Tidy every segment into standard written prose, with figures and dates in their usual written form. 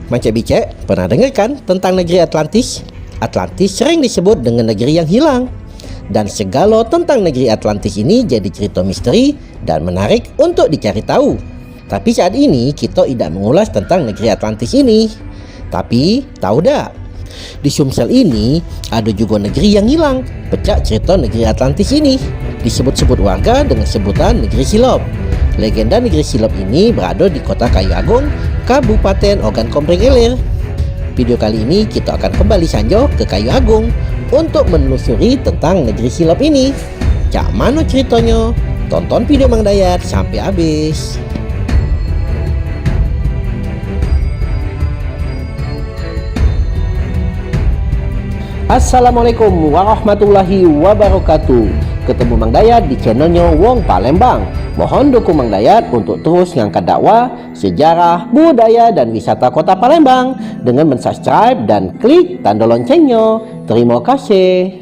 Macam Bicek, pernah dengar kan tentang negeri Atlantis? Atlantis sering disebut dengan negeri yang hilang. Dan segala tentang negeri Atlantis ini jadi cerita misteri dan menarik untuk dicari tahu. Tapi saat ini kita tidak mengulas tentang negeri Atlantis ini. Tapi tahu tak? Di Sumsel ini ada juga negeri yang hilang. Pecah cerita negeri Atlantis ini disebut-sebut warga dengan sebutan negeri Silop. Legenda negeri Silop ini berada di kota Kayu Agung, Kabupaten Ogan Komering Ilir. Video kali ini kita akan kembali sanjo ke Kayu Agung untuk menelusuri tentang negeri Silop ini. Cak mana ceritanya? Tonton video Mang Dayat sampai habis. Assalamualaikum warahmatullahi wabarakatuh. Ketemu Mang Dayat di channelnya Wong Palembang. Mohon dukung Mang Dayat untuk terus ngangkat dakwah, sejarah, budaya, dan wisata kota Palembang dengan mensubscribe dan klik tanda loncengnya. Terima kasih.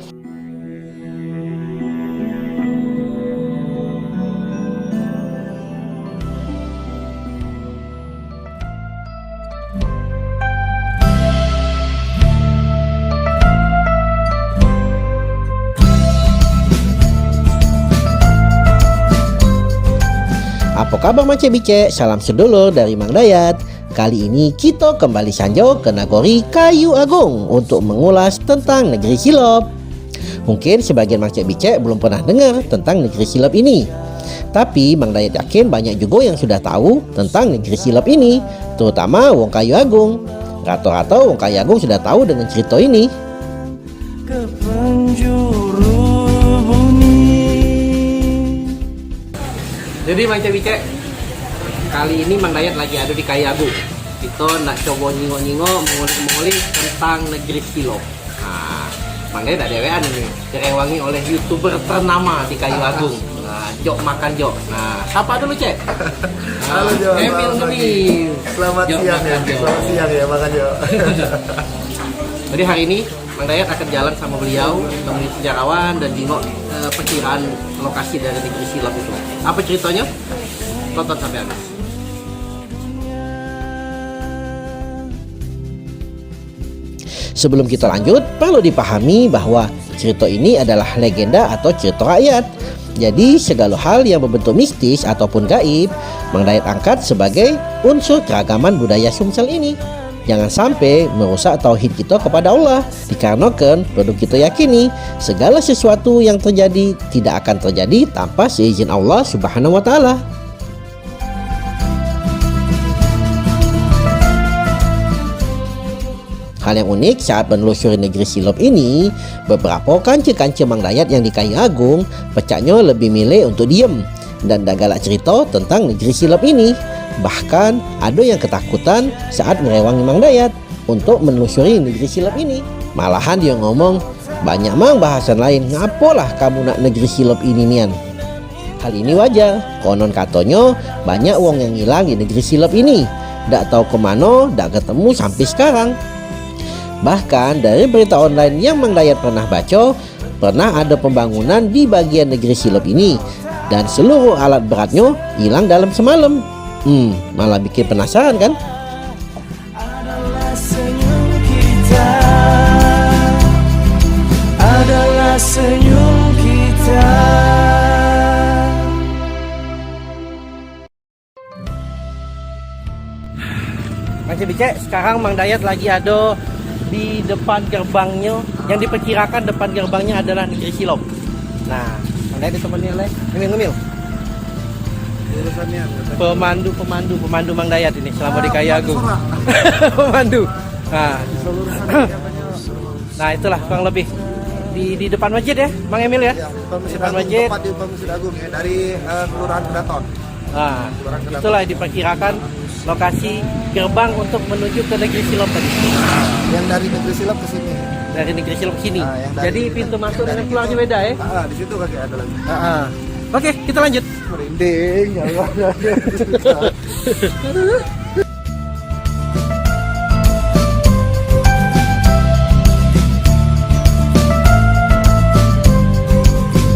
Apa kabar Macam Bicek? Salam sedulur dari Mang Dayat. Kali ini kita kembali sanjo ke Nagori Kayu Agung untuk mengulas tentang negeri Silop. Mungkin sebagian Macam Bicek belum pernah dengar tentang negeri Silop ini. Tapi Mang Dayat yakin banyak juga yang sudah tahu tentang negeri Silop ini, terutama Wong Kayu Agung. Rata-rata Wong Kayu Agung sudah tahu dengan cerita ini. Jadi Macam Bicek, kali ini Mang Dayat lagi ada di Kayu Agung. Kita nak coba nyingok-nyingok, mengulik tentang negeri Silop. Nah, Mang Dayat ada dewean ini, direwangi oleh YouTuber ternama di Kayu Agung. Nah, Jok makan Jok. Nah, siapa dulu Cek? Halo Jok. Emil Ngemil. Selamat siang ya. Selamat siang ya, makan Jok. Jadi hari ini Mang Dayat akan jalan sama beliau, menemui sejarawan dan jingok perkiraan lokasi dari negeri Silop itu. Apa ceritanya? Tonton sampai habis. Sebelum kita lanjut, perlu dipahami bahwa cerita ini adalah legenda atau cerita rakyat. Jadi segala hal yang berbentuk mistis ataupun gaib, Mang Dayat angkat sebagai unsur keragaman budaya Sumsel ini. Jangan sampai merusak tauhid kita kepada Allah, dikarenakan perlu kita yakini segala sesuatu yang terjadi tidak akan terjadi tanpa seizin Allah Subhanahu wa Ta'ala. Hal yang unik saat menelusuri negeri Silop ini, beberapa kanca-kanca Mang Dayat yang di Kayu Agung pecahnya lebih milih untuk diem dan dak galak cerita tentang negeri Silop ini. Bahkan ada yang ketakutan saat merewangi Mang Dayat untuk menelusuri negeri Silop ini. Malahan dia ngomong, banyak mang bahasan lain, ngapalah kamu nak negeri Silop ini nian. Hal ini wajar, konon katanya banyak wong yang hilang di negeri Silop ini. Dak tahu kemana, dak ketemu sampai sekarang. Bahkan dari berita online yang Mang Dayat pernah baca, pernah ada pembangunan di bagian negeri Silop ini dan seluruh alat beratnya hilang dalam semalam. Malah bikin penasaran kan? Adalah senyum kita, adalah senyum kita. Macam Bicek, sekarang Mang Dayat lagi ada di depan gerbangnya, yang diperkirakan depan gerbangnya adalah negeri Silop. Nah, Mang Dayat ditemani oleh Ngemil. Pemandu Mang Dayat ini selama di Kayu Agung. Pemandu. Nah, itulah kurang lebih di depan masjid ya, Bang Emil ya. Depan masjid. Tepat di Masjid Agung ya, dari Kelurahan Kedaton. Nah, itulah diperkirakan lokasi gerbang untuk menuju ke negeri Silop tadi. Yang dari negeri Silop ke sini. Dari negeri Silop sini. Nah, jadi pintu masuk dan keluarnya beda ya. Di situ kaki ada lagi. Oke, kita lanjut. Merinding ya Allah.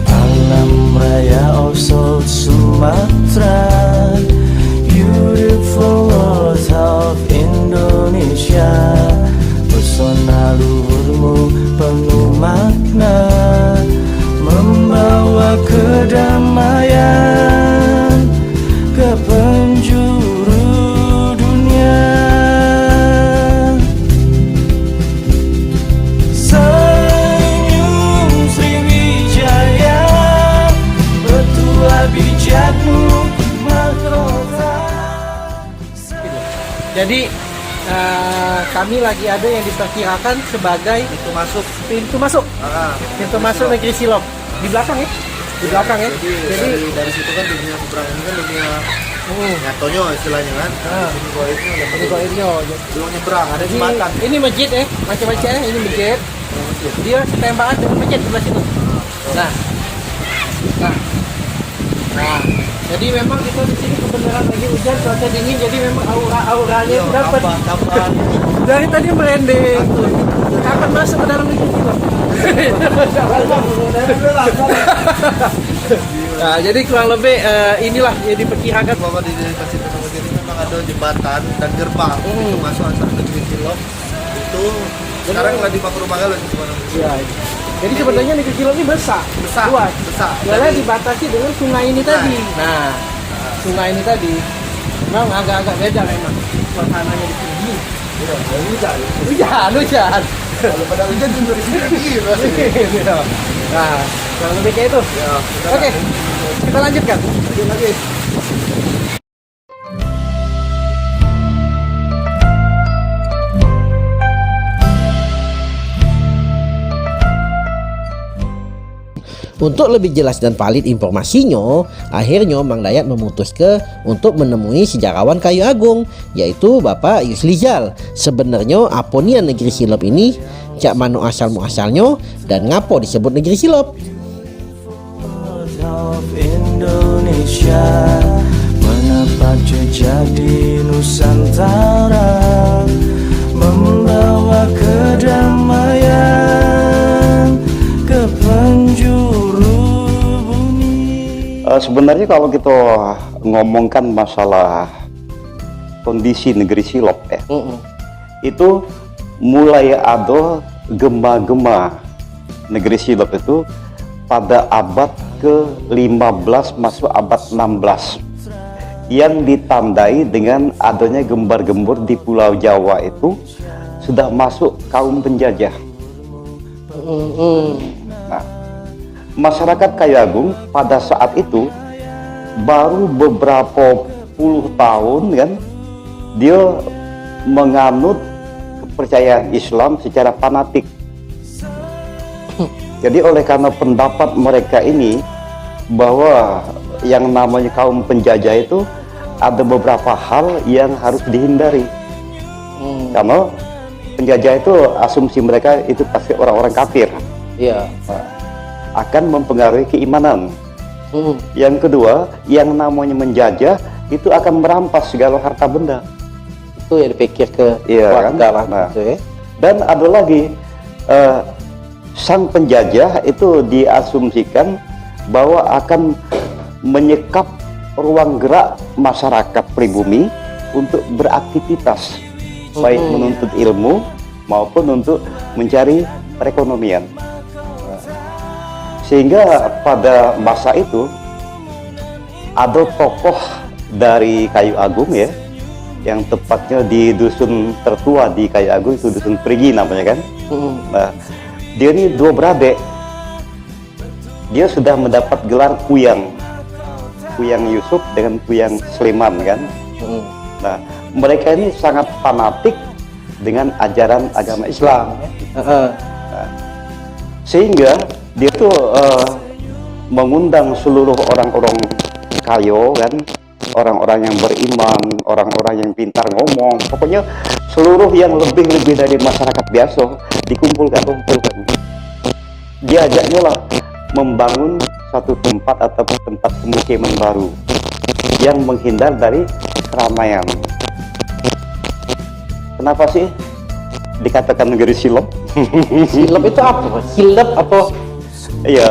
Alam raya Oxford Sumatera, beautiful world of Indonesia. Jadi kami lagi ada yang diperkirakan sebagai Itu masuk. pintu masuk. Pintu masuk negeri Silop. Di belakang ya? Di belakang ya. Jadi dari situ kan dunia seberang ini kan dunia nyatonya istilahnya kan. Ini goibnya yang Ini kok ini oh. belum nyebrang, ada Ini, jembatan. ini masjid ya, macam-macam ya. Ini masjid. Dia setembakan dengan masjid sebelah situ. Nah, jadi memang kita di sini kebenaran lagi hujan, cuaca dingin, jadi memang auranya Iya, itu dapat. kapan. Dari tadi merendeng. Kapan masuk ke dalam negeri kita? Nah, jadi kurang lebih inilah yang diperkirakan. Bahwa di Pasir Ketemu ini memang ada jembatan dan gerbang itu masuk antara negeri Silop itu sekarang lagi Pakurumangga lagi kemana? Ya. Jadi sebenarnya negeri Silop ini besar, luas. besar. Karena dibatasi dengan sungai ini tadi. Nah, sungai ini tadi memang agak-agak beda memang suasananya di sini. Hujan. Kalau pada hujan di sini. Nah, kurang lebih kayak itu. Oke, kita lanjutkan. Lagi. Untuk lebih jelas dan valid informasinya, akhirnya Mang Dayat memutuskan untuk menemui sejarawan Kayu Agung, yaitu Bapak Yuslijal. Sebenarnya apa nih negeri Silop ini? Cak mano asal muasalnya dan ngapo disebut negeri Silop? Of Indonesia menapak jejak di Nusantara, membawa kedamaian ke penjuru bumi. Sebenarnya kalau kita ngomongkan masalah kondisi negeri Silop ya, itu mulai ada gema-gema negeri Silop itu pada abad ke-15 masuk abad 16 yang ditandai dengan adanya gembar-gembur di Pulau Jawa itu sudah masuk kaum penjajah. Nah, masyarakat Kayu Agung pada saat itu baru beberapa puluh tahun kan dia menganut kepercayaan Islam secara fanatik. Jadi oleh karena pendapat mereka ini bahwa yang namanya kaum penjajah itu ada beberapa hal yang harus dihindari. Karena penjajah itu asumsi mereka itu pasti orang-orang kafir. Iya. Akan mempengaruhi keimanan. Yang kedua, yang namanya menjajah itu akan merampas segala harta benda. Itu yang dipikir ke warga lah. Nah, Gitu ya. dan ada lagi sang penjajah itu diasumsikan bahwa akan menyekap ruang gerak masyarakat pribumi untuk beraktivitas, baik menuntut ilmu maupun untuk mencari perekonomian. Sehingga pada masa itu ada tokoh dari Kayu Agung ya, yang tepatnya di dusun tertua di Kayu Agung itu dusun Perigi namanya kan. Nah, dia ini dua beradik. Dia sudah mendapat gelar Kuyang Yusuf dengan Kuyang Sleman kan. Nah, mereka ini sangat fanatik dengan ajaran agama Islam. Nah, sehingga dia tuh mengundang seluruh orang-orang kayo kan, orang-orang yang beriman, orang-orang yang pintar ngomong, pokoknya seluruh yang lebih dari masyarakat biasa dikumpulkan. Dia ajaknya lah membangun satu tempat atau tempat pemukiman baru yang menghindar dari keramaian. Kenapa sih dikatakan negeri Silop? Silop itu apa? Silop apa? Iya,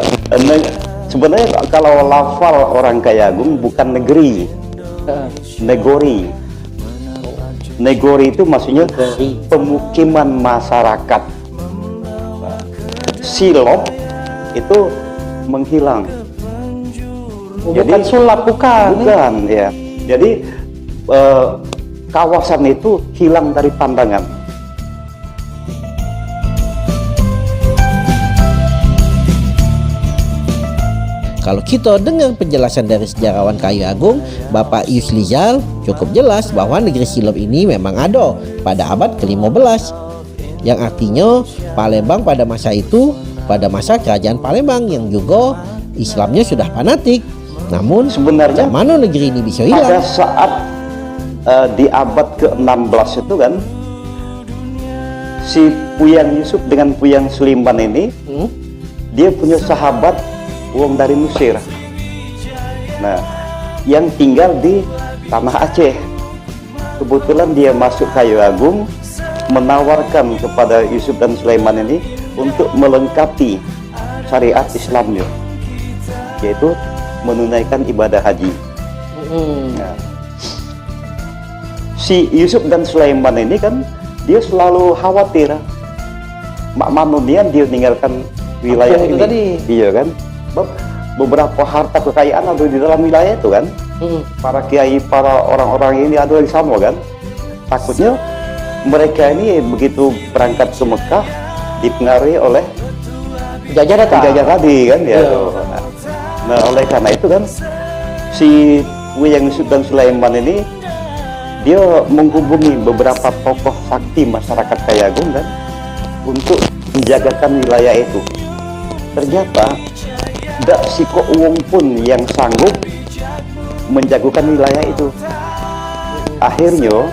sebenarnya kalau lafal orang Kayu Agung bukan negeri, negori. Negori itu maksudnya pemukiman masyarakat. Silop itu menghilang. Jadi, bukan sulap, bukan ya. Jadi kawasan itu hilang dari pandangan. Kalau kita dengar penjelasan dari sejarawan Kayu Agung, Bapak Yusli-Zal, cukup jelas bahwa negeri Silop ini memang ada pada abad ke-15. Yang artinya Palembang pada masa itu, pada masa kerajaan Palembang yang juga Islamnya sudah fanatik. Namun Sebenarnya macam mana negeri ini bisa pada hilang? saat di abad ke-16 itu kan, si Puyang Yusuf dengan Puyang Sulimban ini dia punya sahabat wong dari Mesir, nah yang tinggal di tanah Aceh. Kebetulan dia masuk Kayu Agung, menawarkan kepada Yusuf dan Sulaiman ini untuk melengkapi syariat Islamnya, yaitu menunaikan ibadah haji. Nah, si Yusuf dan Sulaiman ini kan dia selalu khawatir mak manunian dia meninggalkan wilayah itu ini tadi. iya kan. Beberapa harta kekayaan ada di dalam wilayah itu kan. Para kiai, para orang-orang ini ada di sana kan. Takutnya mereka ini begitu berangkat ke Mekah dipengaruhi oleh penjajah tadi kan ya. Nah oleh karena itu kan si Puyang Yusuf dan Sulaiman ini dia menghubungi beberapa tokoh sakti masyarakat Kayu Agung kan untuk menjagakan wilayah itu. Ternyata tidak si Kok Wong pun yang sanggup menjagokan wilayah itu. Akhirnya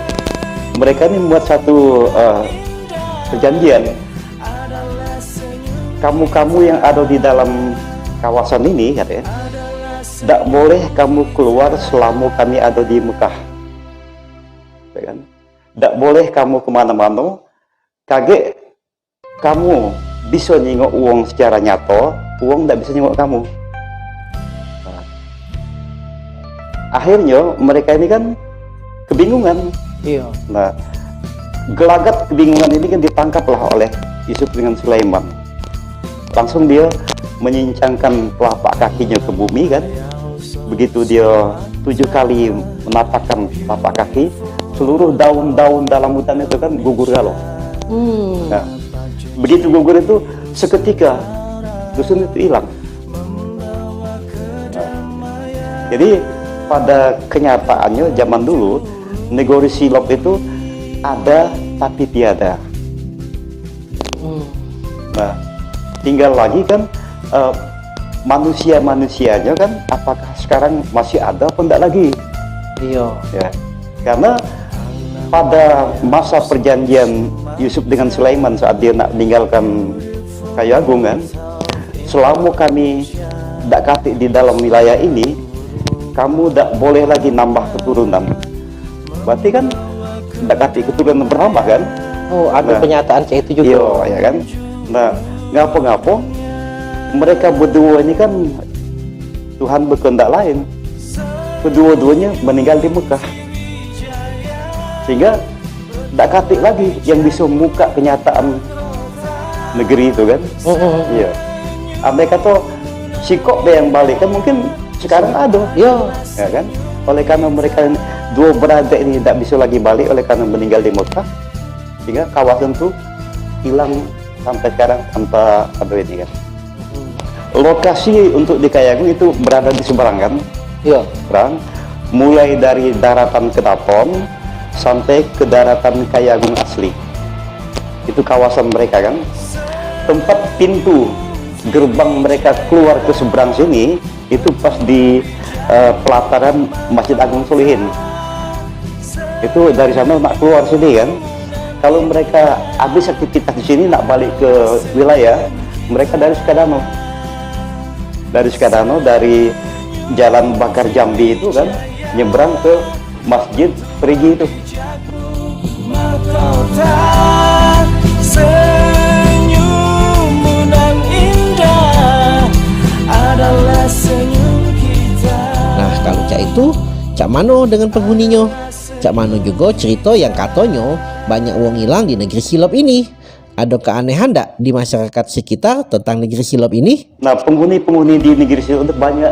mereka ini membuat satu perjanjian. Kamu-kamu yang ada di dalam kawasan ini katanya, tidak boleh kamu keluar selama kami ada di Mekah. Ya kan? Tidak boleh kamu kemana-mana. Kaget kamu bisa nyengok uang secara nyata, uang tidak bisa nyengok kamu. Nah, akhirnya mereka ini kan kebingungan. Iya. Nah, gelagat kebingungan ini kan ditangkaplah oleh Yusuf dengan Sulaiman. Langsung dia menyincangkan telapak kakinya ke bumi kan. Begitu dia 7 kali menapakkan telapak kaki, seluruh daun-daun dalam hutan itu kan gugur galau. Nah, begitu gugur itu seketika dusun itu hilang. Nah, jadi pada kenyataannya zaman dulu negeri Silop itu ada tapi tiada. Nah, tinggal lagi kan manusia-manusianya kan apakah sekarang masih ada atau tidak lagi? Iya. Ya, karena pada masa perjanjian Yusuf dengan Sulaiman saat dia nak meninggalkan Kayu Agung kan, selama kami tidak katik di dalam wilayah ini, kamu tidak boleh lagi nambah keturunan. Berarti kan tidak katik keturunan bertambah kan? Oh, ada Nah, pernyataan kayak itu juga. Iya, ya kan. Nah, ngapa-ngapa mereka berdua ini kan Tuhan berkehendak lain. Kedua-duanya meninggal di Mekah. Sehingga tidak katik lagi yang bisa membuka kenyataan negeri itu kan. Iya. Andai kata si Kok yang balik kan mungkin sekarang ada. Iya. Ya kan. Oleh karena mereka dua beradik ini tidak bisa lagi balik oleh karena meninggal di Mekah, sehingga kawasan itu hilang sampai sekarang tanpa ada ini kan. Lokasi untuk di Kayu Agung itu berada di seberang kan. Iya. Seberang, mulai dari daratan Kedaton sampai ke daratan Kayu Agung asli. Itu kawasan mereka kan. Tempat pintu gerbang mereka keluar ke seberang sini itu pas di pelataran Masjid Agung Solihin. Itu dari sana nak keluar sini kan. Kalau mereka habis aktivitas di sini nak balik ke wilayah, mereka dari Sukadano. Dari Sukadano, dari Jalan Bakar Jambi itu kan nyebrang ke Masjid Perigi itu. Mahkota senyummu dan indah adalah senyum kita. Nah, kalau cak itu, cak mano dengan penghuninya? Cak mano juga cerita yang katanya banyak uang hilang di negeri Silop ini. Ada keanehan tak di masyarakat sekitar tentang negeri Silop ini? Nah, penghuni-penghuni di negeri Silop itu banyak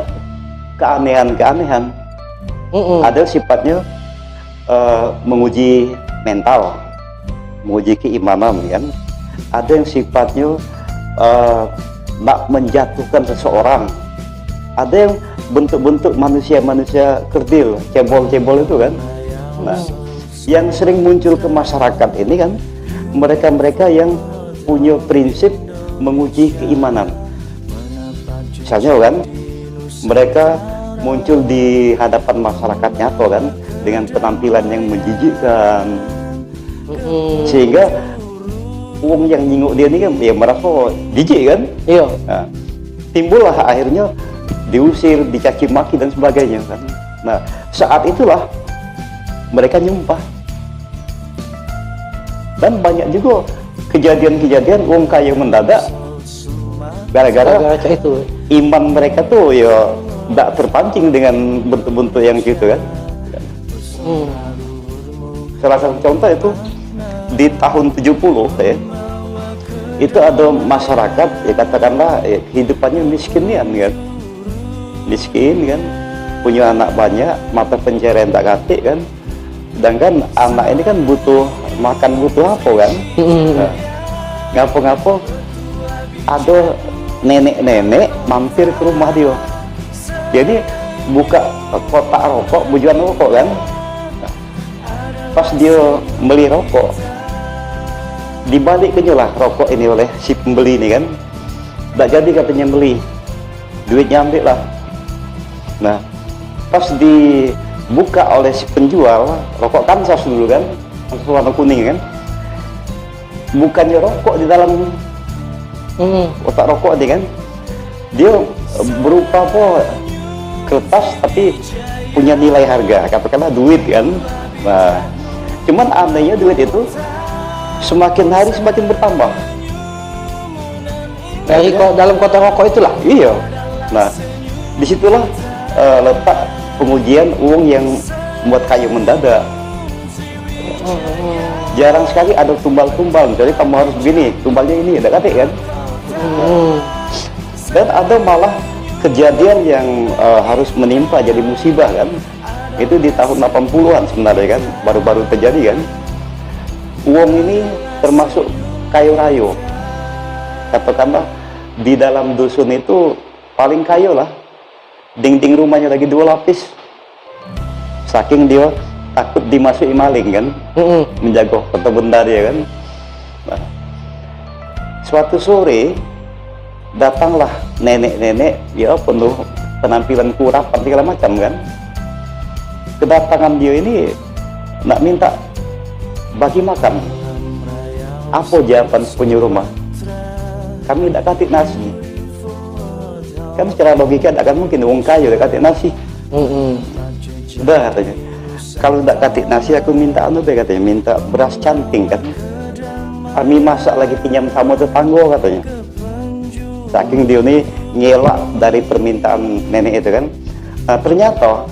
keanehan-keanehan. Ada sifatnya menguji mental, menguji keimanan kan. Ada yang sifatnya nak menjatuhkan seseorang, ada yang bentuk-bentuk manusia-manusia kerdil, cebol-cebol itu kan. Nah, yang sering muncul ke masyarakat ini kan mereka-mereka yang punya prinsip menguji keimanan. Misalnya kan, mereka muncul di hadapan masyarakat nyata kan dengan penampilan yang menjijikkan, sehingga uang yang nyinguk dia ini kan ya merasa jijik kan. Iya. Nah, timbullah akhirnya diusir, dicaci maki dan sebagainya kan. Nah, saat itulah mereka nyumpah. Dan banyak juga kejadian-kejadian uang kaya mendadak gara-gara itu. iman mereka tuh ya tidak terpancing dengan bentuk-bentuk yang gitu kan. Salah satu contoh itu di tahun 70 ya, itu ada masyarakat ya katakanlah ya, hidupannya miskin kan, miskin kan, punya anak banyak, mata pencarian tak katik kan, sedangkan anak ini kan butuh makan, butuh apa kan. Nah, ngapa-ngapa ada nenek-nenek mampir ke rumah dia, jadi buka kotak rokok, bujuan rokok kan. Pas dia beli rokok, dibalik lah rokok ini oleh si pembeli ini kan, tak jadi katanya beli, duitnya ambil lah. Nah, pas dibuka oleh si penjual, rokok Kansas dulu kan, warna kuning kan, bukannya rokok di dalam kotak rokok ini kan, dia berupa apa, kertas tapi punya nilai harga, katakanlah duit kan. Nah, cuman anehnya duit itu semakin hari semakin bertambah Dari dalam kotak rokok itulah. iya. Nah, disitulah letak pengujian uang yang buat kayu mendadak. Jarang sekali ada tumbal-tumbal, jadi kamu harus begini, tumbalnya ini, ada kata kan. Dan ada malah kejadian yang harus menimpa jadi musibah kan, itu di tahun 80-an sebenarnya kan, baru-baru terjadi kan. Uang ini termasuk kayu rayo, katakanlah di dalam dusun itu paling kayu lah, dinding rumahnya lagi 2 lapis, saking dia takut dimasuki maling kan, menjaga harta benda dia kan. Nah, suatu sore datanglah nenek-nenek ya penuh penampilan kurapan segala macam kan. Kedatangan dia ini nak minta bagi makan. Apa jawaban punya rumah? Kami tidak kasih nasi. Kan secara logika tidak akan mungkin uang kayu tidak kasih nasi. Udah katanya, kalau tidak kasih nasi aku minta anu deh katanya, minta beras canting kan. Kami masak lagi pinjam sama tetangga katanya. Saking dia ini ngelak dari permintaan nenek itu kan. Nah, ternyata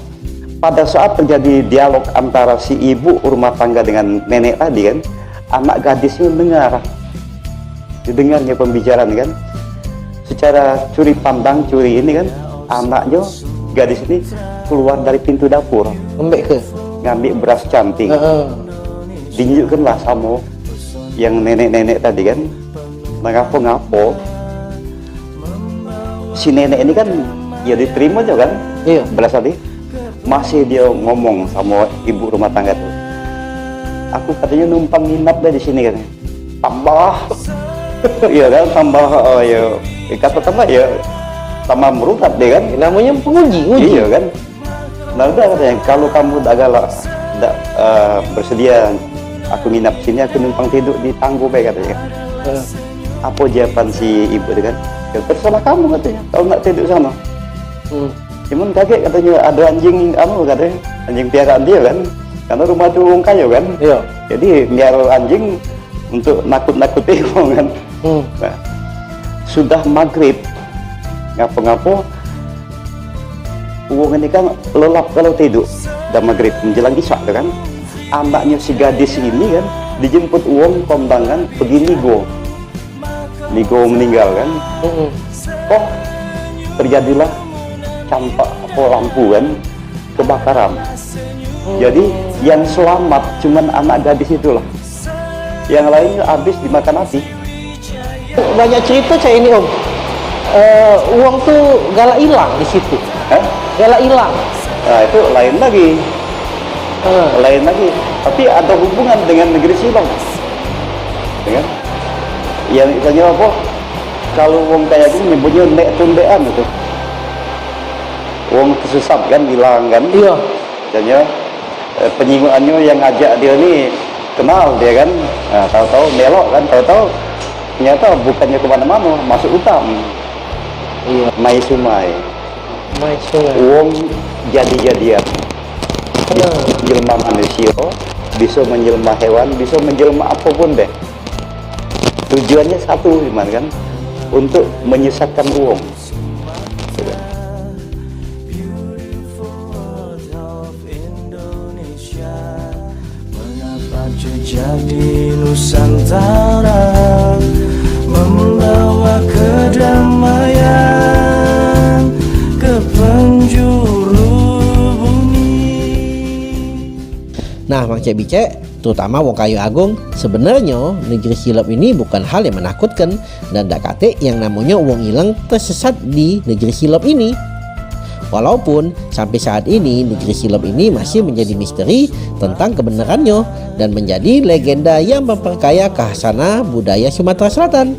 pada saat terjadi dialog antara si ibu rumah tangga dengan nenek tadi kan, anak gadisnya didengarnya pembicaraan kan. Secara curi pandang curi ini kan, anaknya gadis ini keluar dari pintu dapur, ngambil beras canting, ditunjukkanlah sama yang nenek-nenek tadi kan. Ngapo-ngapo si nenek ini kan ya diterima aja kan, iya, beras tadi. Masih dia ngomong sama ibu rumah tangga tuh, aku katanya numpang nginap deh di sini kan, tambah iya kan, tambah ya kata-kata ya tambah merukat deh kan, namanya penguji. iya kan. Nah udah katanya, kalau kamu tidak bersedia aku nginap sini, aku numpang tidur di tangguh baik katanya. Apa jawaban si ibu itu kan, ya terserah kamu katanya, kalau nggak tidur sana. Cuman kaget katanya, ada anjing katanya, anjing piaraan dia kan, karena rumah itu wong kayu kan. Iya. Jadi biar anjing untuk nakut-nakuti kan. Nah, sudah maghrib, ngapa-ngapa uang ini kan lelap kalau tidur, dan maghrib menjelang isya kan. Anaknya si gadis ini kan dijemput uang kondangan pergi Nigo meninggal kan. Kok terjadilah campak lampu kan, kebakaran. Jadi yang selamat cuman anak gadis itulah, yang lainnya habis dimakan api. Banyak cerita saya ini Om. uang tuh galak hilang di situ. Hah? Galak hilang. Nah, itu lain lagi. Lain lagi. Tapi ada hubungan dengan negeri Silom. Ya kan? Yang misalnya apa? Kalau wong kayak gini nyebutnya nek tundean itu. Wong tersesat kan, hilang kan? Iya. Misalnya penyinggungannya yang ngajak dia ini kenal dia kan. Nah, tahu-tahu melok kan, tahu-tahu ternyata bukannya kemana-mana, masuk hutan. Iya. Mai sumai. Main sungai. Wong jadi-jadian. Jelma manusia, bisa menjelma hewan, bisa menjelma apapun deh. Tujuannya satu, gimana kan? Untuk menyesatkan uang. Mengapa jejak di Nusantara membawa kedamaian ke penjuru bumi? Nah, Mang Cek Bicek, terutama wong Kayu Agung, sebenarnya negeri Silop ini bukan hal yang menakutkan dan dak kate yang namanya wong hilang tersesat di negeri Silop ini. Walaupun sampai saat ini negeri Silop ini masih menjadi misteri tentang kebenarannya dan menjadi legenda yang memperkaya khasanah budaya Sumatera Selatan.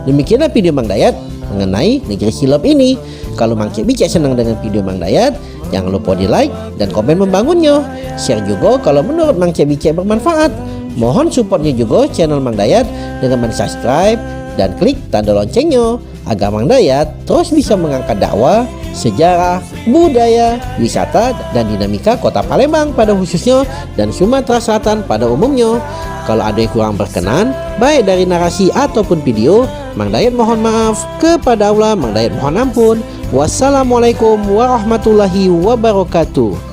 Demikianlah video Mang Dayat mengenai negeri Silop ini. Kalau Mang Cek Bicek senang dengan video Mang Dayat, jangan lupa di like dan komen membangunnya. Share juga kalau menurut Mang Cek Bicek bermanfaat. Mohon supportnya juga channel Mang Dayat dengan subscribe dan klik tanda loncengnya agar Mang Dayat terus bisa mengangkat dakwah, sejarah, budaya, wisata, dan dinamika kota Palembang pada khususnya dan Sumatera Selatan pada umumnya. Kalau ada yang kurang berkenan, baik dari narasi ataupun video, Mang Dayat mohon maaf. Kepada Allah, Mang Dayat mohon ampun. Wassalamualaikum warahmatullahi wabarakatuh.